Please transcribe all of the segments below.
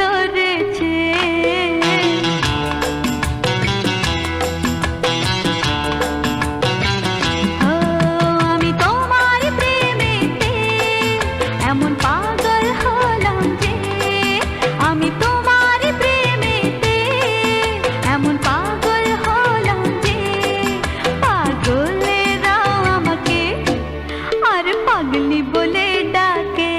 ধরেছে। ও আমি তোমার প্রেমেতে এমন পাগল হলাম যে, আমি তোমার প্রেমেতে এমন পাগল হলাম যে, পাগলেরাও আমাকে আর পাগলি বলে ডাকে।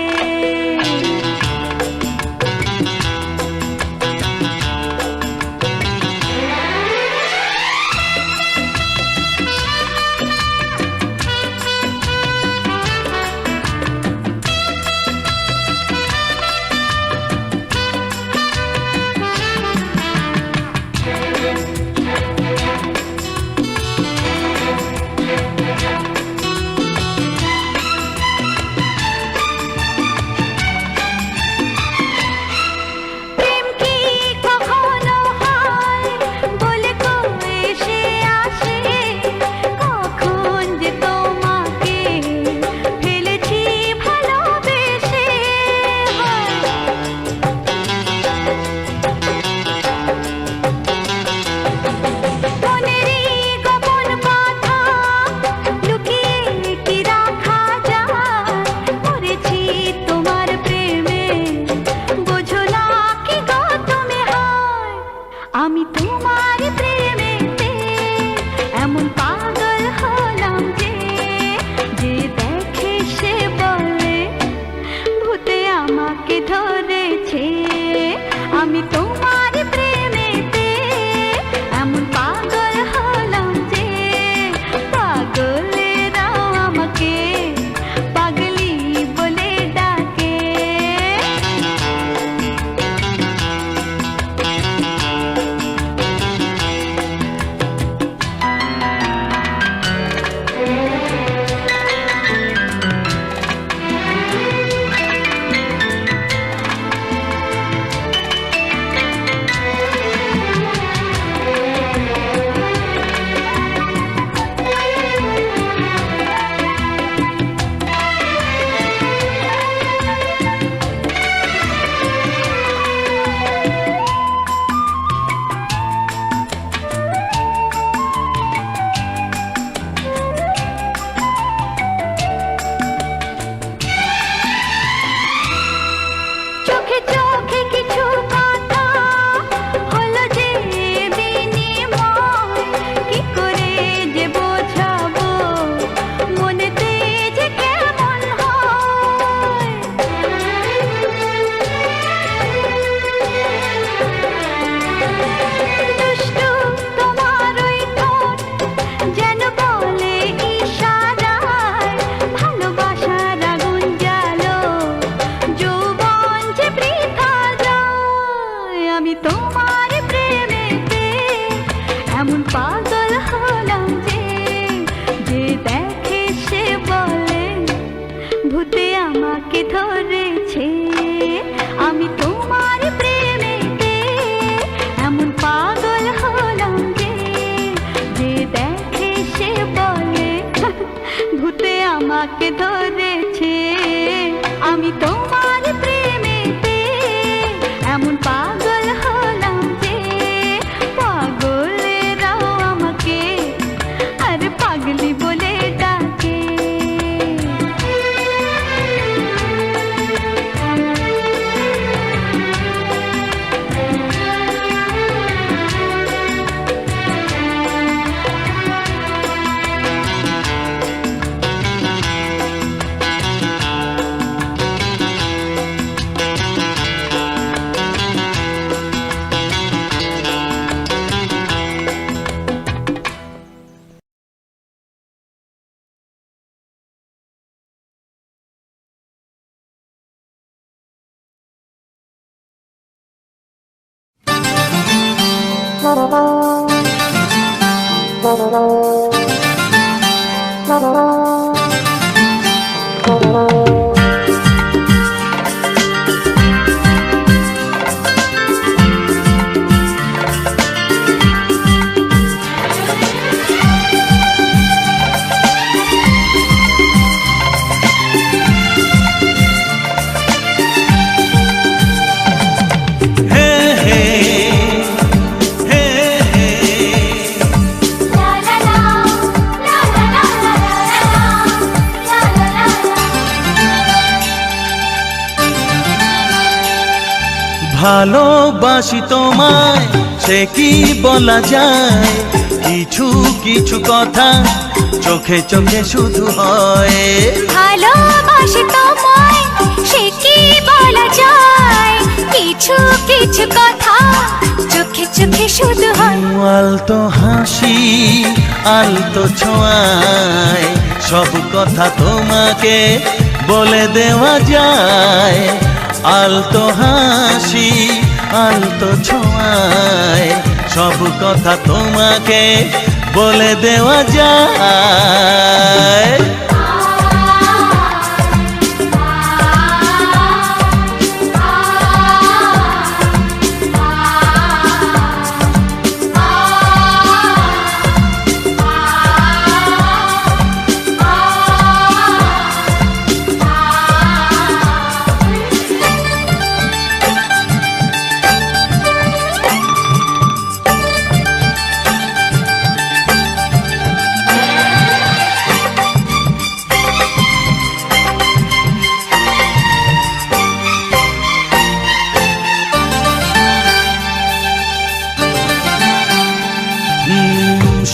আমি তোমার প্রেমেতে এমন পাগল হলাম যে, যে দেখে সে বলে ভূতে আমাকে ধরেছে। আমি তোমার প্রেমেতে এমন পাগল হলাম যে, পাগলেরাও আমাকে পাগলি বলে ডাকে। আমি তোমার প্রেমেতে এমন পাগল হলাম যে, যে দেখে সে বলে ভূতে আমাকে ধরেছে। আমি তোমার প্রেমেতে এমন পাগল হলাম যে, যে দেখে সে বলে ভূতে আমাকে ধরেছে। আমি তোমার প্রেমেতে এমন পাগল হলাম যে, পাগলেরাও আমাকে আর পাগলি বলে ডাকে। ভালোবাসি তোমায় সে কি বলা যায়, কিছু কিছু কথা চোখে চোখে শুধু হয়। ভালোবাসি তোমায় সে কি বলা যায়, কিছু কিছু কথা চোখে চোখে শুধু হয়। আলতো হাসি আলতো ছোঁয়ায় সব কথা তোমাকে বলে দেওয়া যায়। আলতো হাসি আলতো ছোঁয়ায় সব কথা তোমাকে বলে দেওয়া যায়।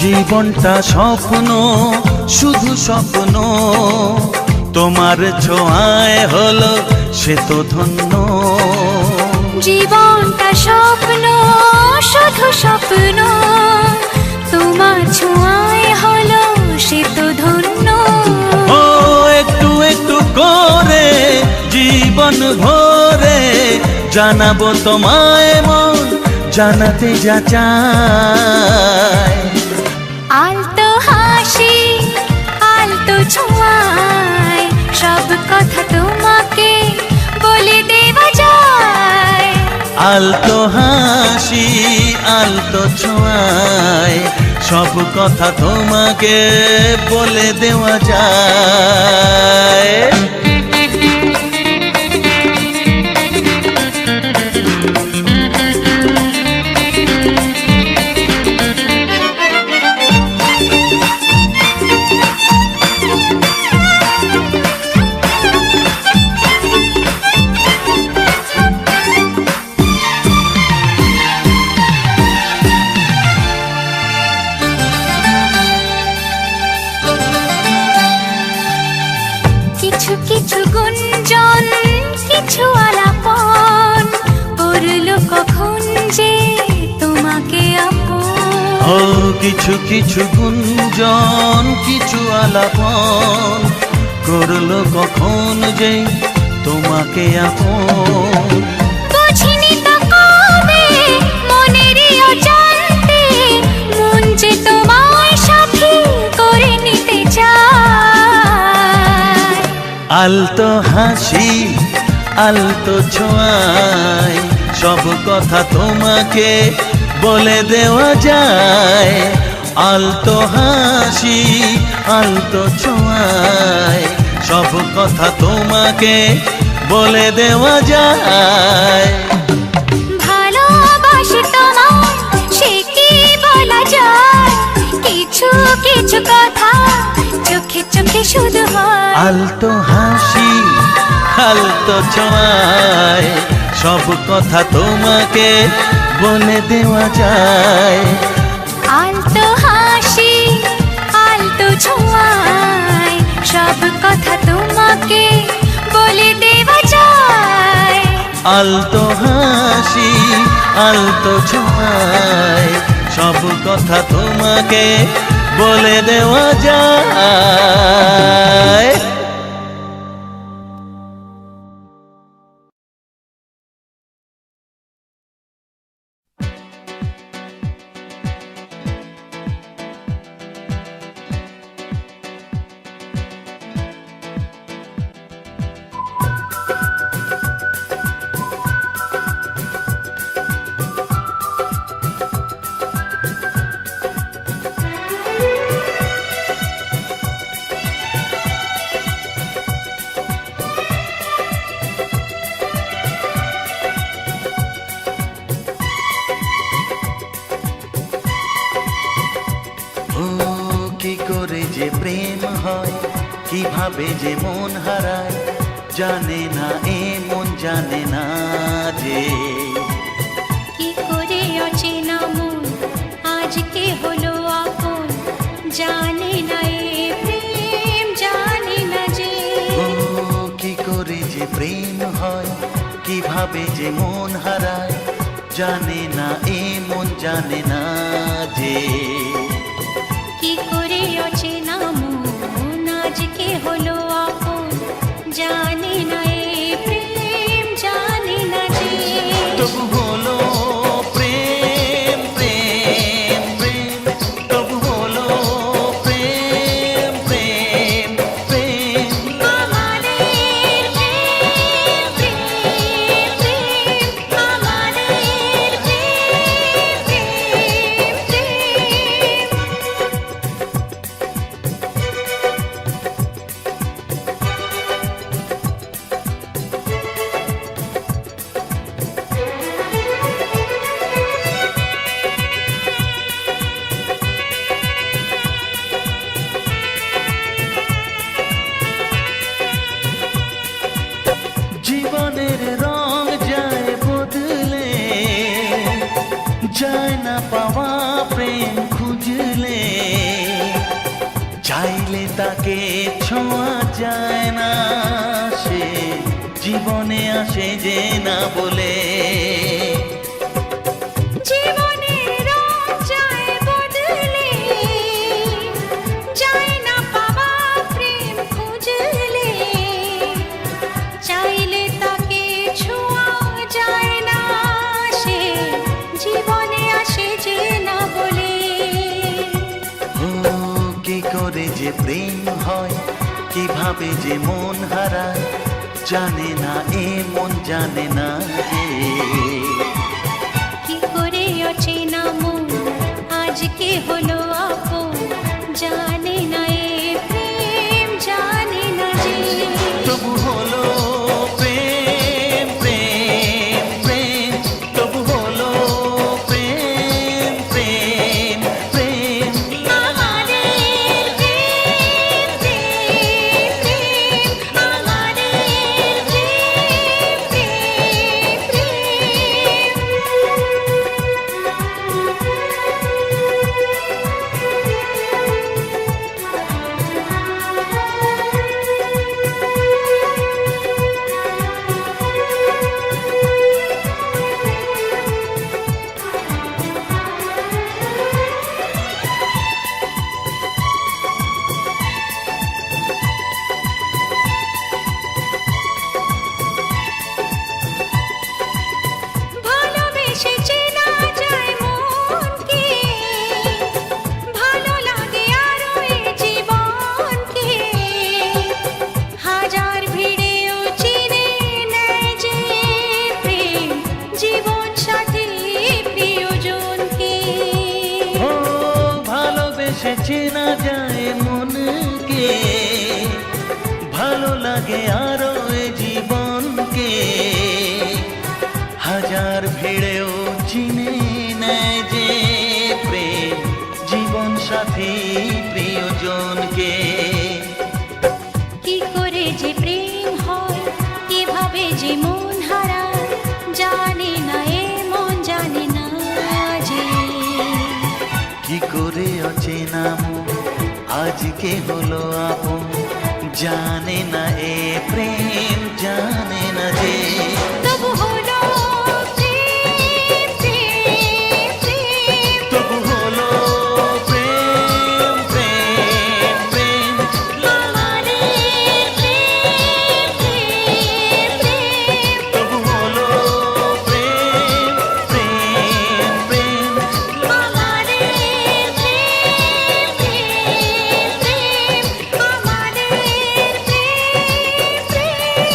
জীবনটা স্বপ্ন শুধু স্বপ্ন, তোমার ছোঁয়ায় হলো সে তো ধন্য। জীবনটা স্বপ্ন শুধু স্বপ্ন, তোমার ছোঁয়ায় হলো সে তো ধন্য। ও একটু একটু করে জীবন ভরে জানাবো তোমায় মন জানাতে যা চায়। আলতো হাসি আলতো ছোঁয়ায় সব কথা তোমাকে বলে দেওয়া যায়। আলতো হাসি আলতো ছোঁয়ায় সব কথা তোমাকে বলে দেওয়া যায়। কিছু কিছু গুঞ্জন কিছু আলাপন করলো কখন যে তোমাকে আপন। ও কিছু কিছু গুঞ্জন কিছু আলাপন করলো কখন যে তোমাকে আপন। বুঝিনি তো কবে মনেরই অজান্তে মন যে তোমায় সাথী করে নিতে চায়। আলতো হাসি আলতো ছোঁয়ায় সব কথা তোমাকে বলে দেওয়া যায়। আলতো হাসি আলতো ছোঁয়ায় সব কথা তোমাকে বলে দেওয়া যায়। ভালোবাসি তোমায় সে কি বলা যায়, কিছু কিছু কথা চোখে চোখে শুধু হয়। আলতো হাসি আলতো ছোঁয়ায় সব কথা তোমাকে বলে দেওয়া যায়। আলতো হাসি আলতো ছোঁয়ায় সব কথা তোমাকে বলে দেওয়া যায়। আলতো হাসি আলতো ছোঁয়ায় সব কথা তোমাকে বলে দেওয়া যায়। কি করে যে প্রেম হয়, কিভাবে যে মন হারায়, জানে না এ মন জানে না যে হলো আপন জানে না এ প্রেম জানে না যে ও কি করে যে প্রেম হয়, কিভাবে যে মন হারায়, জানে না এ মন জানে না যে কি করে অচেনা মন আজকে হলো আপন জানে না এ প্রেম জানে না যে তবু হলো প্রেম প্রেম প্রেম, তবু হলো প্রেম প্রেম প্রেম। আমাদের প্রেম প্রেম প্রেম আমাদের প্রেম প্রেম প্রেম জীবনের রং যায় বদলে, যায় না পাওয়া প্রেম খুঁজলে, চাইলে তাকে ছোঁয়া যায় না, সে জীবনে আসে যে না বলে। জীবনের রং যায় বদলে, যায় না পাওয়া প্রেম খুঁজলে, চাইলে তাকে ছোঁয়া যায় না, সে জীবনে আসে যে না বলে। ও কি করে যে প্রেম হয়, কিভাবে যে মন হারায়, জানে না এ মন জানে না যে কি করে অচেনা মন আজকে হলো আপন জানে না এ প্রেম জানে না যে তবু হলো প্রেম প্রেম প্রেম, তবু হলো প্রেম প্রেম প্রেম। আমাদের প্রেম প্রেম প্রেম আমাদের প্রেম প্রেম ভালোবেসে চেনা যায় মনকে, ভালো লাগে আরো এ জীবনকে, হাজার ভিড়েও চিনে নেয় যে প্রেম জীবন সাথী প্রিয়জনকে। ও ভালোবেসে চেনা যায় মনকে, ভালো লাগে আরো এ জীবনকে, হাজার ভিড়েও চিনে নেয় যে প্রেম জীবন সাথী প্রিয়জনকে। কি করে যে প্রেম হয়, কিভাবে যে মন হারায়, জানে না এ মন জানে না যে কি করে অচেনা মন আজকে হলো আপন, জানে না এ প্রেম জানে না যে তবু হলো প্রেম প্রেম প্রেম তবু হলো প্রেম প্রেম প্রেম। আমাদের প্রেম প্রেম প্রেম তবু হলো প্রেম প্রেম প্রেম। আমাদের প্রেম প্রেম প্রেম আমাদের প্রেম প্রেম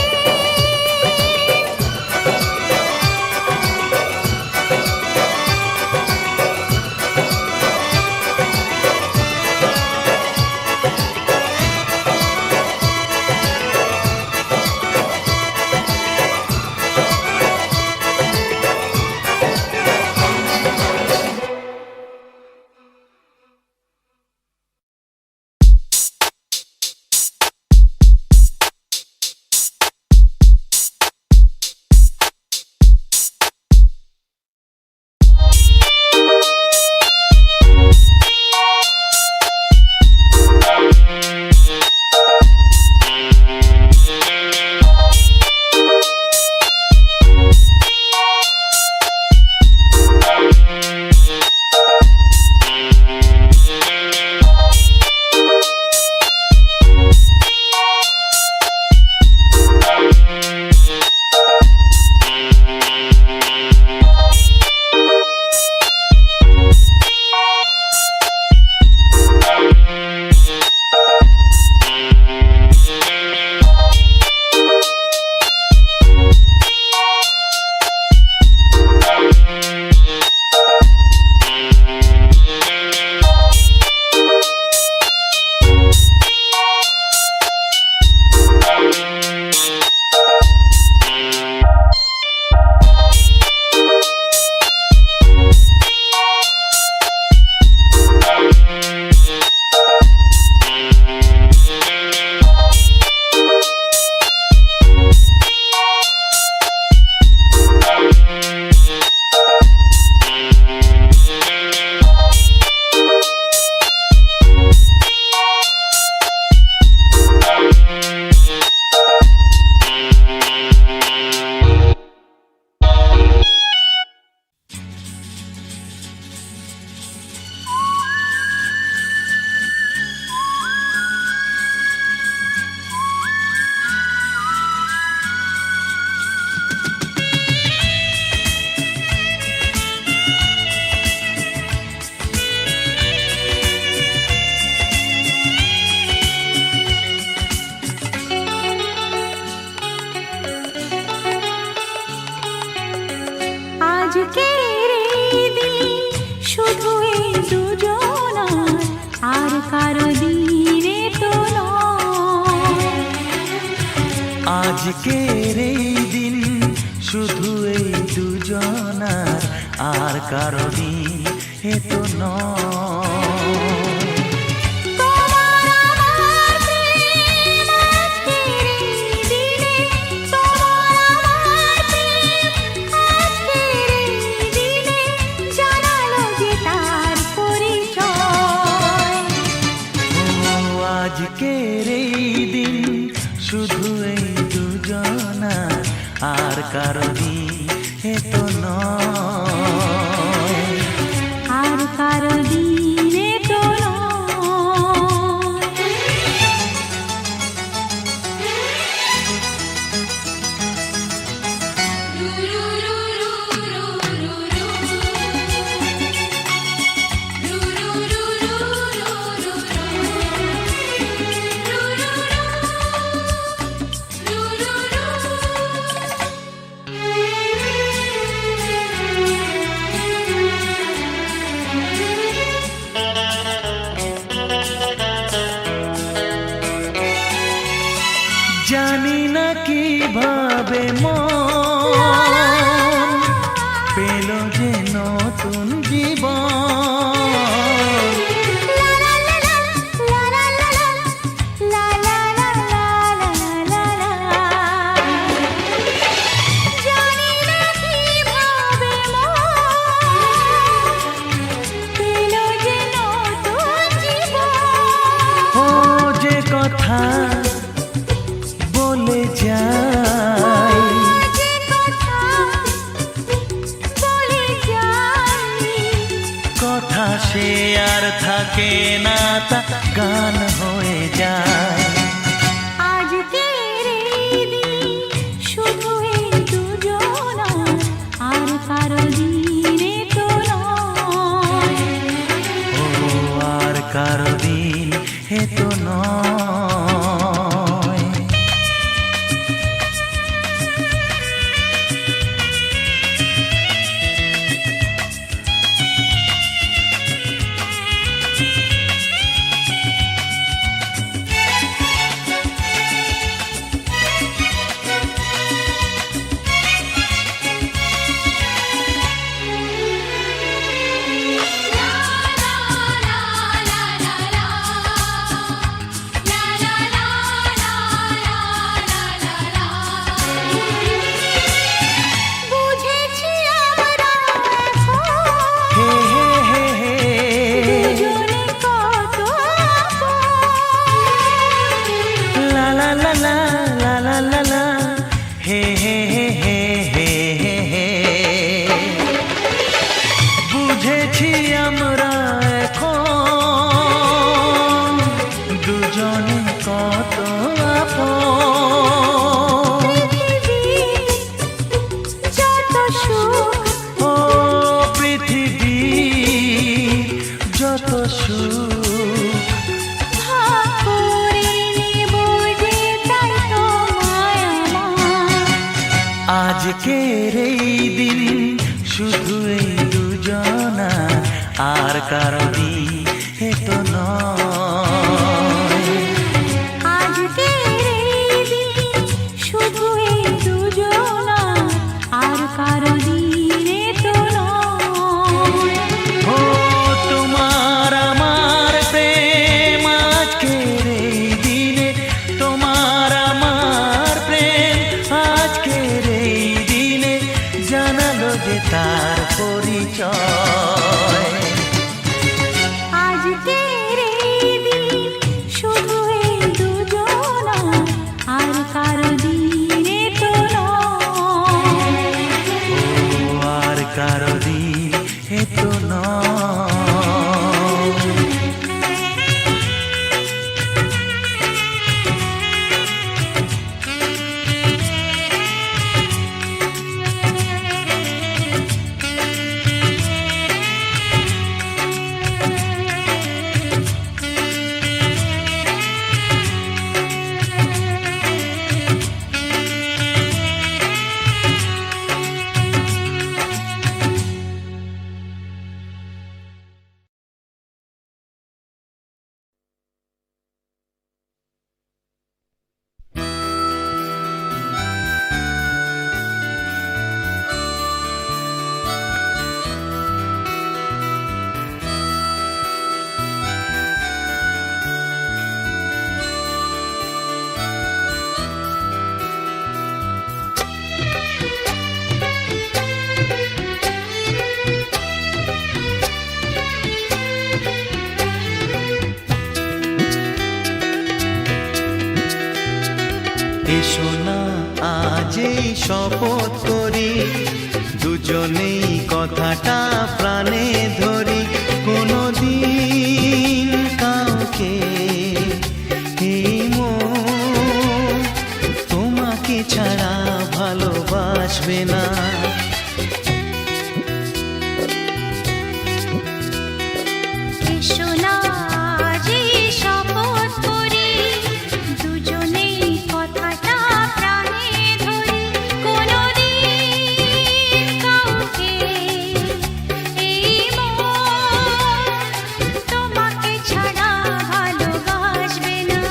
আজকের এই দিন শুধু এই দুজনার, আর কারো দিন এ তো নয়। আজকের এই দিন শুধু এই দুজনার, আর কারো দিন এ তো নয়। আর কারো দিনে তো জানি না কিভাবে মন পেল যে নতুন জীবন। ও যে কথা বলে যাই, কথা সে আর থাকে না, তা গান হয়ে যায়। আজকের এই দিন শুধু এই দুজনার, আর কারো দিনে তো নয়। ও আর কারো দিন এ তো নয়। বুঝেছি আমরা হে হে হে হে, দুজনে কত লা লা লা লা লা লা লা লা, হে হে হে হে হে হে হে। বুঝেছি আমরা এখন দুজনে কত আপন। যত সুখ ও পৃথিবী যত সুখ, ভাগ করে নেব যে, তাই তো মায়া আমার। আজকের এই দিন শুধু এই দুজনা, আর কারো দিন এ তো নয়। আজকের এই দিন শুধু এই দুজনার, আর কারো দিনে তো নয়। ও তোমার আমার প্রেম আজকের এই দিনে, তোমার আমার প্রেম আজকের এই দিনে জানালো যে তার পরিচয়। এসো না আজ এই শপথ করি, দুজনেই কথাটা প্রাণে ধরি, কোনোদিন কাউকে এই মন তোমাকে ছাড়া ভালোবাসবে না। এসো না আজ এই শপথ করি, দুজনেই কথাটা প্রাণে ধরি, কোনোদিন কাউকে এই মন তোমাকে ছাড়া ভালোবাসবে না।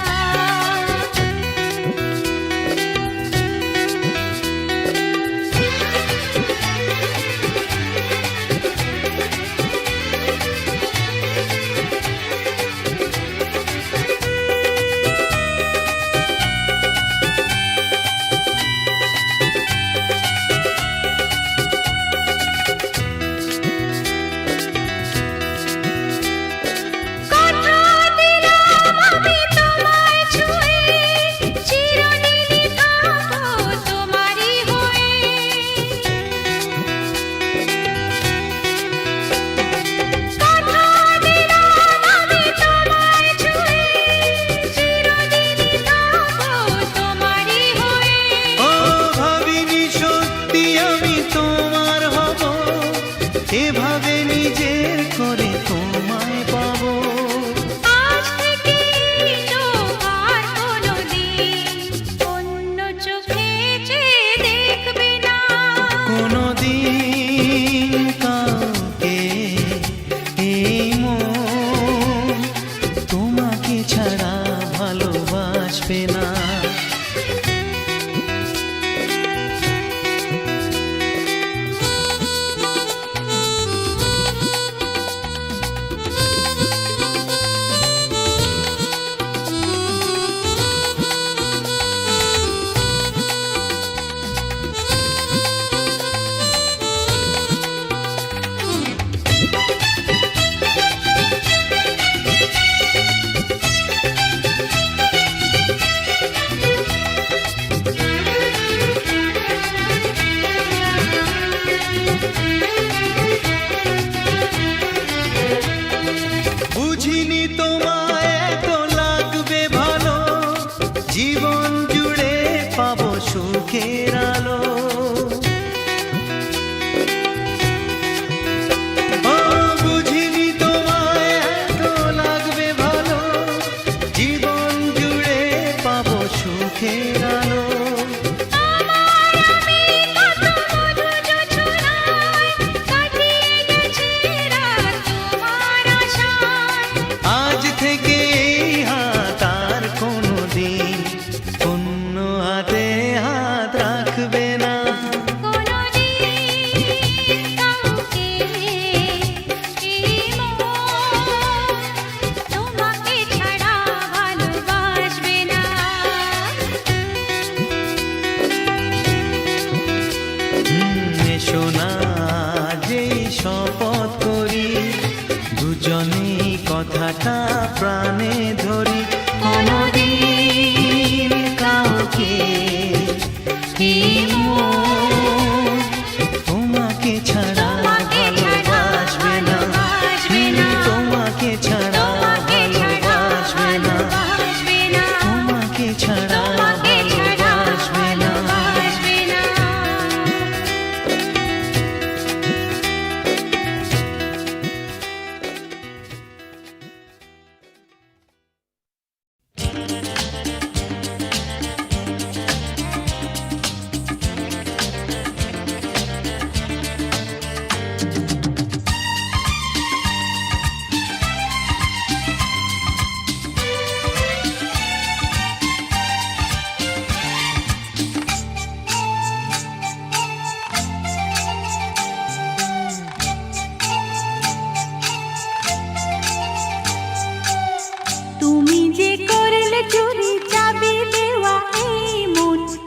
কথা দিলাম আমি তোমায় ছুঁয়ে, চিরদিনই থাকবো তোমারই হয়ে। কথা দিলাম আমি তোমায় ছুঁয়ে, চিরদিনই থাকবো তোমারই হয়ে। ও ভাবিনি সত্যি আমি তোমার হব, এভাবে নিজের করে তোমায় পাবো। আজ থেকে চোখ আর কোনোদিন অন্য চোখে চেয়ে দেখবে না। কোনোদিন কাউকে এই মন তোমাকে ছাড়া ভালোবাসবে না। বুঝিনি তোমায় এত লাগবে ভালো, জীবন জুড়ে পাবো সুখের আলো। ও বুঝিনি তোমায় এত লাগবে ভালো, জীবন জুড়ে পাবো সুখের আলো। আমার আমি কত মধু যোছনায় কাটিয়ে গেছি রাত তোমার আশায়। আজ থেকে এই হাত আর কোনোদিন অন্য হাতে হাত রাখবে না। কোনোদিন কাউকে এই মন তোমাকে ছাড়া ভালোবাসবে না। এসো না যেই শপথ করি, দুজনেই কথাটা প্রাণে ধরি, কোনোদিন কাউকে এই মন তোমাকে ছাড়া ভালোবাসবে না। তোমাকে ছাড়া ভালোবাসবে না। তোমাকে ছাড়া ভালোবাসবে না।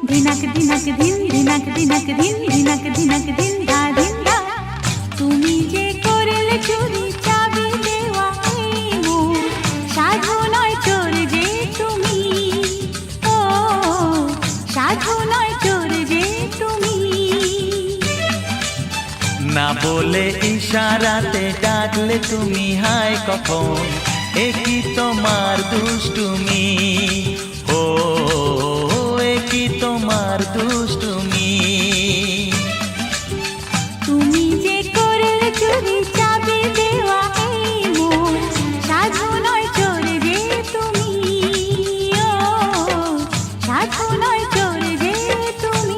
ধিনাক ধিনাক ধিন ধিনাক ধিনাক ধিন ধিনাক ধিনাক ধিন ধা ধিন ধা। তুমি যে করলে চুরি চাবি দেওয়া এই মন, সাধু নয় চোর যে তুমি। ও বলে ইশারাতে ডাকলে তুমি হায় কখন, এ কি তোমার দুষ্টুমি, ও এ কি তোমার দুষ্টুমি। তুমি যে করলে চুরি চাবি দেওয়া এই মন, সাধু নয় চোর যে তুমি, ও সাধু নয় চোর যে তুমি।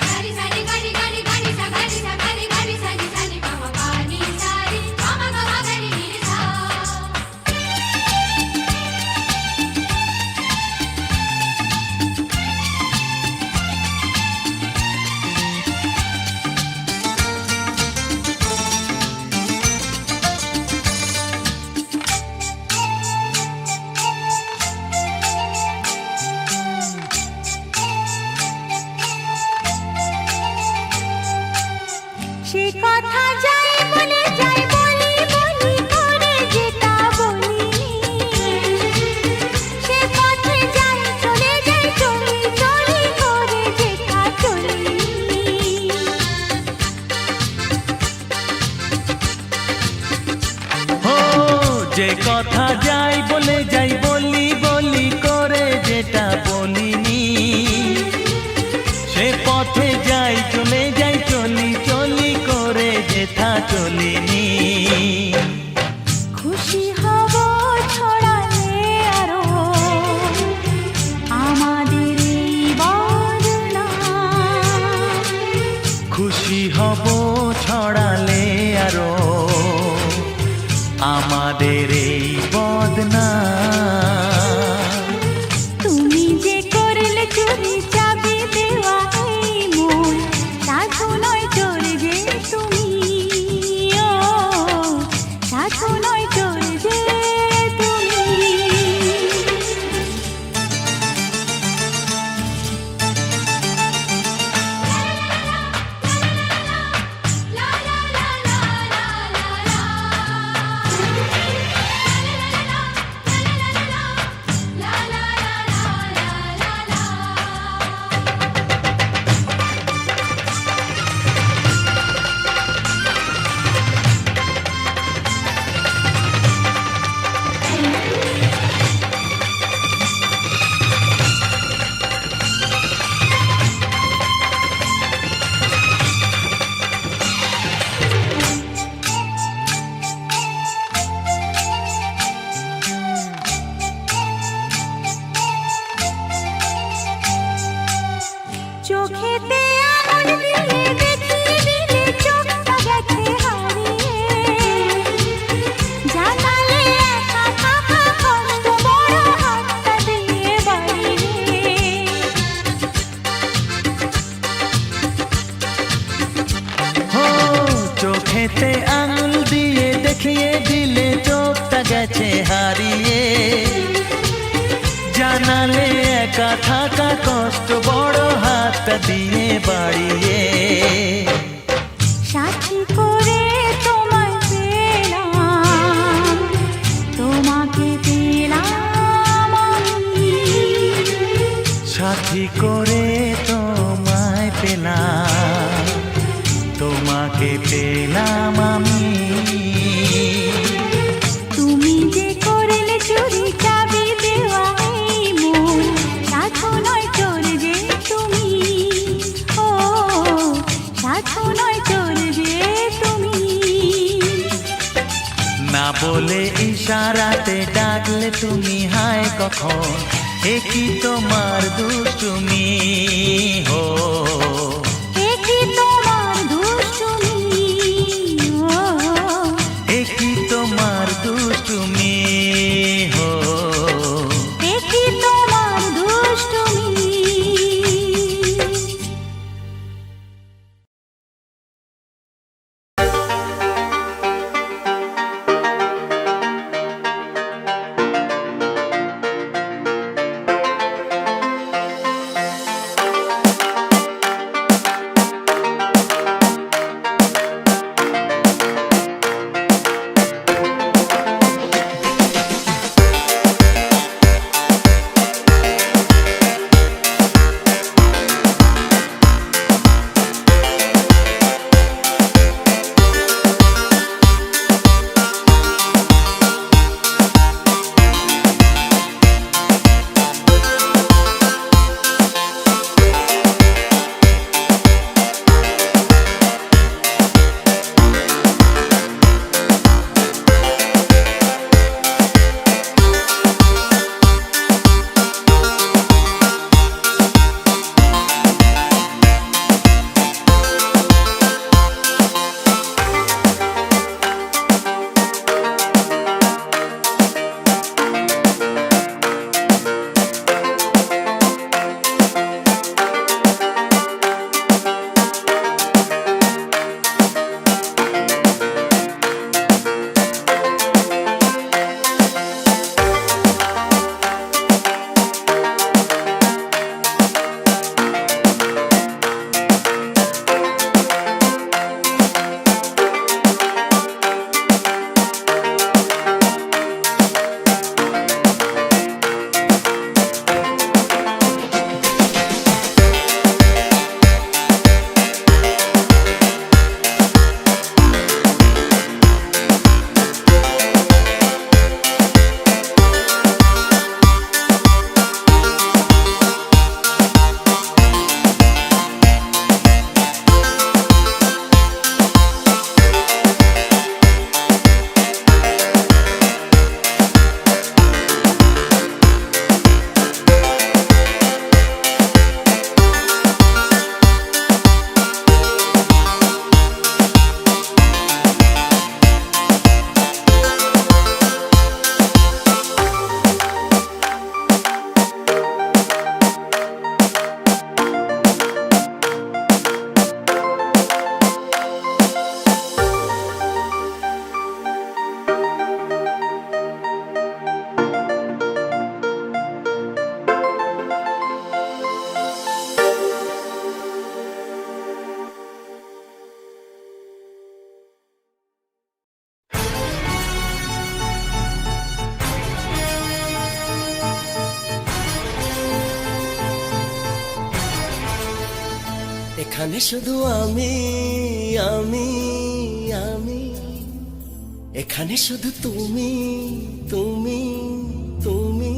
सारी सारी गाड़ी गाड़ी गाड़ी सा गाड़ी सारी सारी मामा पानी सारी मामा मामा गाड़ी मेरे सा। সে কথা যাই বলে যাই বলি বলি করে যেটা বলিনি, সে পথে যাই চলে যাই চলি চলি করে যেটা চলিনি। ও যে কথা যাই বলে যাই বলি বলি করে যেটা বলিনি, সে পথে যাই চলে যাই চলি চলি করে যেথা চলিনি। খুশি হব ছড়ালে আরো আমাদের এই বদনা, খুশি হব ছড়ালে আরো আমাদের এই বদনা। তুমি যে করলে চুরি চাবি দেওয়া এই মন, সাধু নয় চোর যে তুমি, ও সাধু নয় চোর যে তুমি। ला ला ला ला ला ला ला ला ला ला ला। চোখেতে আঙুল দিয়ে দেখিয়ে দিলে চোখটা গেছে হারিয়ে, জানালে একা থাকা কষ্ট বড় হাতটা দিয়ে বাড়িয়ে। ও চোখেতে আঙুল দিয়ে দেখিয়ে দিলে চোখটা গেছে হারিয়ে, জানালে একা থাকা কষ্ট বড় হাতটা দিয়ে বাড়িয়ে। সাথী করে তোমায় পেলাম, তোমাকে পেলাম আমি, সাথী করে তোমায় পেলাম, তোমাকে পেলাম আমি। তুমি যে করলে চুরি চাবি দেওয়া এই মন, সাধু নয় চোর যে তুমি, ও সাধু নয় চোর যে তুমি। না বলে ইশারাতে ডাকলে তুমি হায় কখন, এ কি তোমার দুষ্টুমি, হো এ কি তোমার দুষ্টুমি, ও এ কি তোমার দুষ্টুমি, হো এ কি তোমার দুষ্টুমি। এখানে শুধু আমি আমি আমি, এখানে শুধু তুমি তুমি তুমি।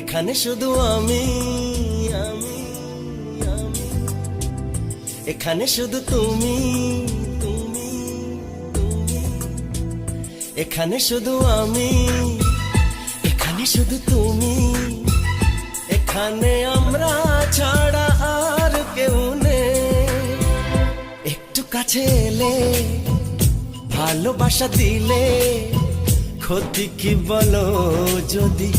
এখানে শুধু আমি আমি আমি, এখানে শুধু তুমি তুমি তুমি, এখানে শুধু আমি, এখানে শুধু তুমি, এখানে আমরা ছাড়া আর কেউ নেই। একটু কাছে এলে ভালোবাসা দিলে, ক্ষতি কি বলো যদি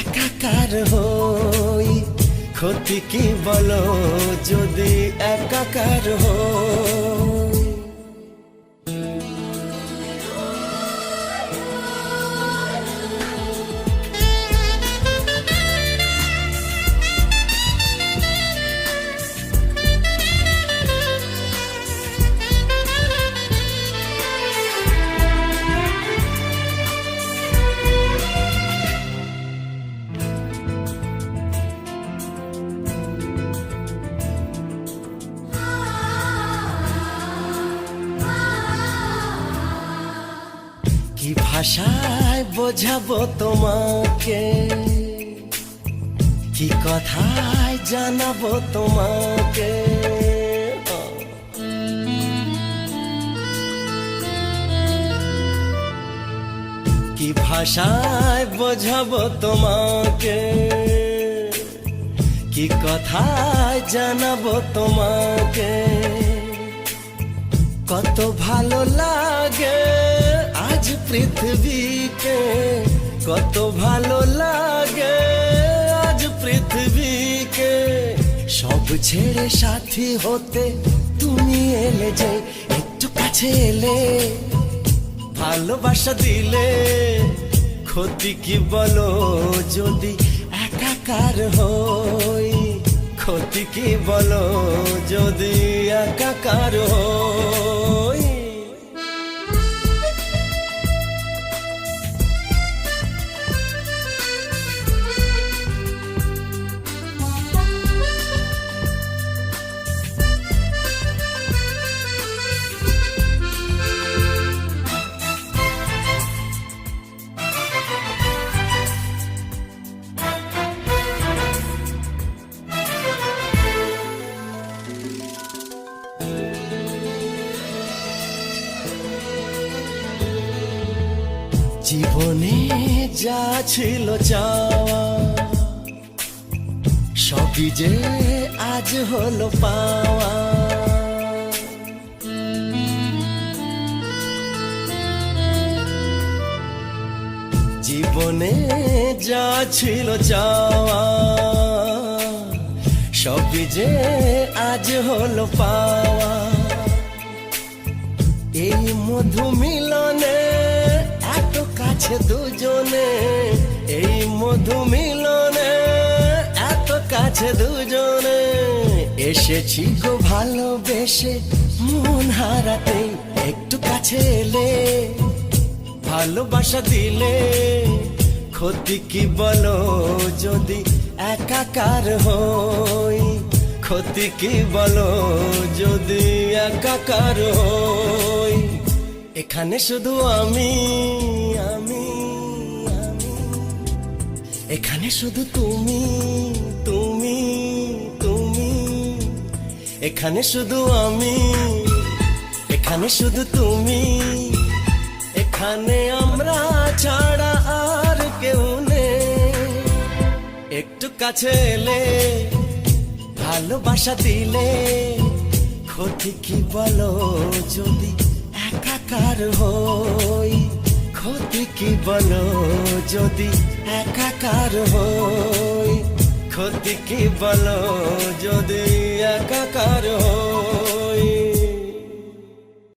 একাকার হই, ক্ষতি কি বলো যদি একাকার হই। কি ভাষায় বোঝাবো তোমাকে, কি কথায় জানাবো তোমাকে, কি ভাষায় বোঝাবো তোমাকে, কি কথায় জানাবো তোমাকে। কত ভালো লাগে আজ পৃথিবীকে, কত ভালো লাগে আজ পৃথিবীকে। সব ছেড়ে সাথী হতে তুমি এলে যে, একটু কাছে এলে ভালোবাসা দিলে, ক্ষতি কি বলো যদি একাকার হই, ক্ষতি কি বলো যদি একাকার হই। জীবনে যা ছিল চাওয়া, সবই যে আজ হলো পাওয়া। জীবনে যা ছিল চাওয়া, সবই যে আজ হলো পাওয়া। এই মধু মিলনে এত কাছে দুজনে, এই মধু মিলনে এত কাছে দুজনে। এসেছি গো ভালোবেসে মন হারাতে, একটু কাছে এলে ভালোবাসা দিলে, ক্ষতি কি বলো যদি একাকার হই, ক্ষতি কি বলো যদি একাকার হই। এখানে শুধু আমি আমি আমি, এখানে শুধু তুমি তুমি তুমি, এখানে শুধু আমি, এখানে শুধু তুমি, এখানে আমরা ছাড়া আর কেউ নেই। একটু কাছে এলে ভালোবাসা দিলে, ক্ষতি কি বলো যদি একাকার হই, ক্ষতি কি বলো যদি একাকার হই, ক্ষতি কি বলো যদি একাকার হই।